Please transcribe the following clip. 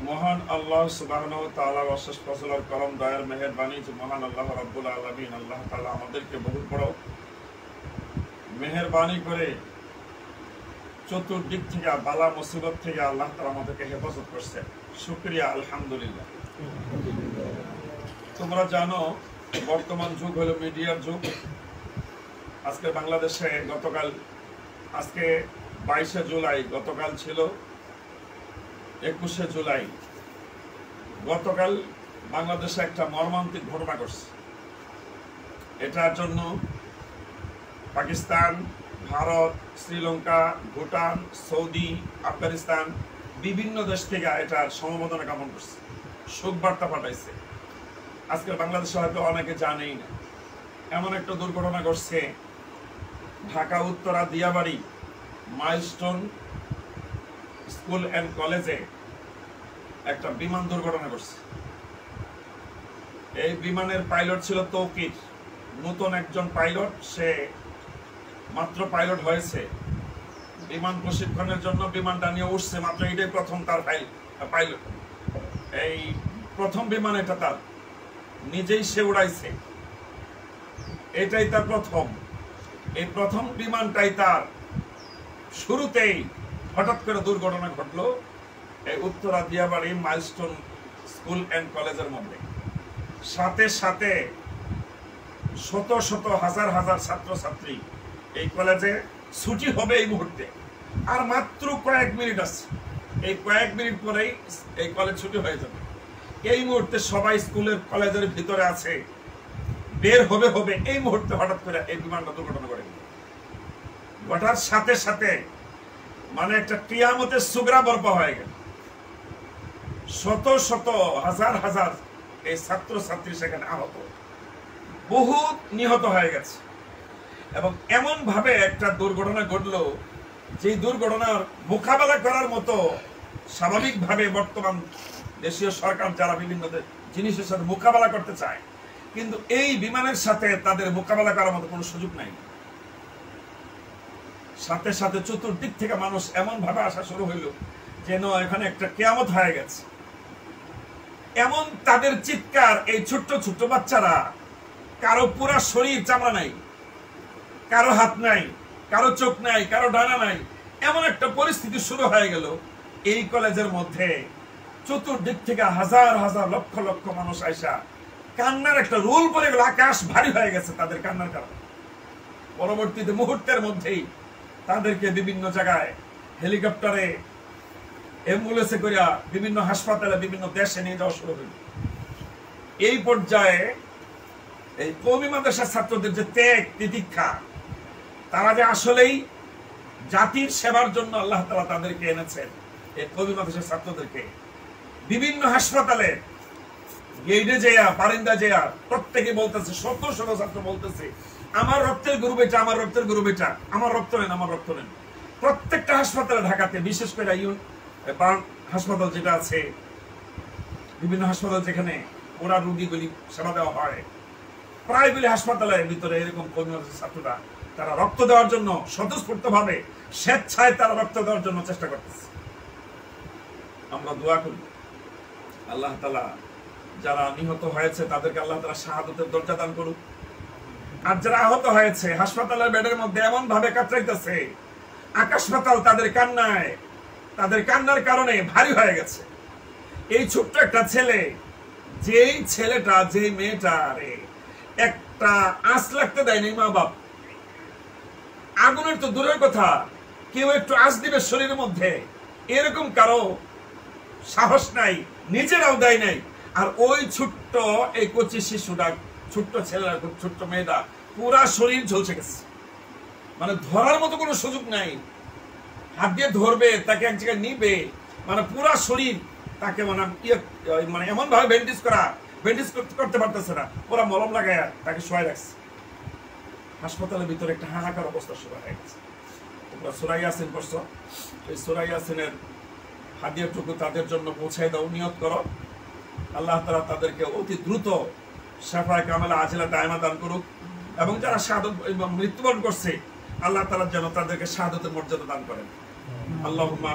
মহান আল্লাহ সুবহানাহু ওয়া তাআলার অশেষ ফজল আর করম দয়ার মেহেরবানি যে মহান আল্লাহ রাব্বুল আলামিন আল্লাহ তাআলা আমাদেরকে বহু বড় মেহেরবানি করে চতুর্দিক থেকে বালা মুসিবত থেকে আল্লাহ তাআলা আমাদেরকে হেফাজত করছে। শুকরিয়া আলহামদুলিল্লাহ। তোমরা জানো বর্তমান যুগ হলো মিডিয়ার যুগ। আজকে বাংলাদেশে গতকাল আজকে 22শে জুলাই, গতকাল ছিল 21শে জুলাই। গতকাল বাংলাদেশে একটা মর্মান্তিক ঘটনা ঘটছে। এটার জন্য পাকিস্তান, ভারত, শ্রীলঙ্কা, ভুটান, সৌদি, আফগানিস্তান বিভিন্ন দেশ থেকে এটার সমবেদনা জ্ঞাপন করছে, শোক বার্তা পাঠাইছে। আজকে বাংলাদেশে হয়তো অনেকে জানেই না, এমন একটা দুর্ঘটনা ঘটছে Dhaka Uttara Diabari milestone school and কলেজে একটা বিমান দুর্ঘটনা ঘটছে। এই বিমানের পাইলট ছিল তৌকির, নতুন একজন পাইলট। সে মাত্র পাইলট হয়েছে, বিমান প্রশিক্ষণের জন্য বিমানটা নিয়ে উঠছে মাত্র। এটাই প্রথম তার পাইলট, এই প্রথম বিমান এটা তার, নিজেই সে উড়াইছে, এটাই তার প্রথম। এই প্রথম বিমানটাই তার। শুরুতেই হঠাৎ করে দুর্ঘটনা ঘটলো এই Uttara Diabari milestone school and কলেজের মধ্যে। সাথে সাথে শত শত হাজার হাজার ছাত্রছাত্রী এই কলেজে ছুটি হবে এই মুহূর্তে, আর মাত্র কয়েক মিনিট আছে। এই কয়েক মিনিট পরেই এই কলেজ ছুটি হয়ে যাবে। এই মুহূর্তে সবাই স্কুলের কলেজের ভিতরে আছে, বের হবে এই মুহূর্তে হঠাৎ করে এই বিমানটা দুর্ঘটনা ঘটে। ঘটার সাথে সাথে মানে একটা কিয়ামতের সুগরা বর্পা হয়ে গেল। শত শত হাজার হাজার এই ছাত্রছাত্রী সেখানে আহত, বহু নিহত হয়ে গেছে। এবং এমন ভাবে একটা দুর্ঘটনা ঘটলো, যে দুর্ঘটনার মোকাবেলা করার মতো স্বাভাবিকভাবে বর্তমান দেশীয় সরকার যারা বিভিন্ন জিনিসের সাথে মোকাবেলা করতে চায়, কিন্তু এই বিমানের সাথে তাদের মোকাবেলা করার মতো কোনো সুযোগ নাই। সাথে সাথে চতুর্দিক থেকে মানুষ এমন ভাবে আসা শুরু হইল যেন এখানে একটা কিয়ামত হয়ে গেছে। এমন তাদের চিৎকার, এই ছোট্ট ছোট্ট বাচ্চারা, কারো পুরা শরীর চামড়া নাই, কারো হাত নাই, কারো চোখ নাই, কারো ডানা নাই। এমন একটা পরিস্থিতি শুরু হয়ে গেল এই কলেজের মধ্যে। চতুর্দিক থেকে হাজার হাজার লক্ষ লক্ষ মানুষ আইসা কান্নার একটা রোল পড়ে গেল। আকাশ ভারী হয়ে গেছে তাদের কান্নার কারণে। পরবর্তীতে মুহূর্তের মধ্যেই তাদেরকে বিভিন্ন জায়গায় হেলিকপ্টারে, অ্যাম্বুলেন্সে করিয়া বিভিন্ন হাসপাতালে, বিভিন্ন দেশে নিয়ে যাওয়া শুরু হইল। এই পর্যায়ে এই কওমি মাদ্রাসার ছাত্রদের যে ত্যাগ তিতিক্ষা, তারা যে আসলেই জাতির সেবার জন্য আল্লাহ তাআলা তাদেরকে এনেছেন। এই কওমি মাদ্রাসার ছাত্রদেরকে বিভিন্ন হাসপাতালে গেইডে যেয়া, পারিন্দা যেয়া প্রত্যেকে বলতেছে, শত শত ছাত্র বলতেছে, আমার রক্তের গ্রুপ এটা, আমার রক্তের গ্রুপ এটা, আমার রক্ত নেন, আমার রক্ত নেন। প্রত্যেকটা হাসপাতালে ঢাকাতে, বিশেষ করে হাসপাতাল যেটা আছে, বিভিন্ন হাসপাতাল যেখানে ওরা রোগীগুলি সেবা দেওয়া হয়, প্রায়গুলি হাসপাতালের ভিতরে এরকম কওমি মাদ্রাসার ছাত্ররা তারা রক্ত দেওয়ার জন্য স্বতঃস্ফূর্ত ভাবে স্বেচ্ছায় তারা রক্ত দেওয়ার জন্য চেষ্টা করতেছে। আমরা দোয়া করি আল্লাহ তাআলা যারা নিহত হয়েছে তাদেরকে আল্লাহ তাআলা শাহাদাতের দরজা দান করুক। আর যারা আহত হয়েছে হাসপাতালের বেডের মধ্যে এমন ভাবে কাতরাইতেছে, আকাশ পাতাল তাদের কান্নায়, তাদের কান্নার কারণে ভারী হয়ে গেছে। এই ছোট্ট একটা ছেলে, যেই ছেলেটা, যে মেয়েটা একটা আঁচ লাগতে দেয়নি মা বাপ, আগুনের তো দূরের কথা, কেউ একটু আঁচ দিবে শরীরের মধ্যে এরকম কারো সাহস নাই, নিজেরাও দেয় নাই। আর ওই ছোট্ট এই কচি শিশুটা, ছোট্ট ছেলেরা, ছোট্ট মেয়েটা, পুরা শরীর ঝলসে গেছে। মানে ধরার মতো কোনো সুযোগ নাই। হাত দিয়ে ধরবে, তাকে এক জায়গায় নিবে, মানে পুরা শরীর তাকে মানে এমন ভাবে ব্যান্ডেজ করতে পারতেছে না, পুরা মলম লাগায় তাকে শোয়াই রাখছে। হাসপাতালের ভিতরে একটা হাহাকার অবস্থা শুরু হয়ে গেছে। তোমরা সূরা ইয়াসিন পড়ছো, এই সূরা ইয়াসিনের হাদিয়াটুকু তাদের জন্য পৌঁছায় দাও, নিয়ত করো। আল্লাহ তাআলা তাদেরকে অতি দ্রুত শাফায়ে কামেলা আজিলা দায়মা দান করুক। এবং যারা শাহাদাত মৃত্যুবরণ করছে, আল্লাহ তাআলা যেন তাদেরকে শাহাদাতের মর্যাদা দান করেন। আল্লাহুম্মা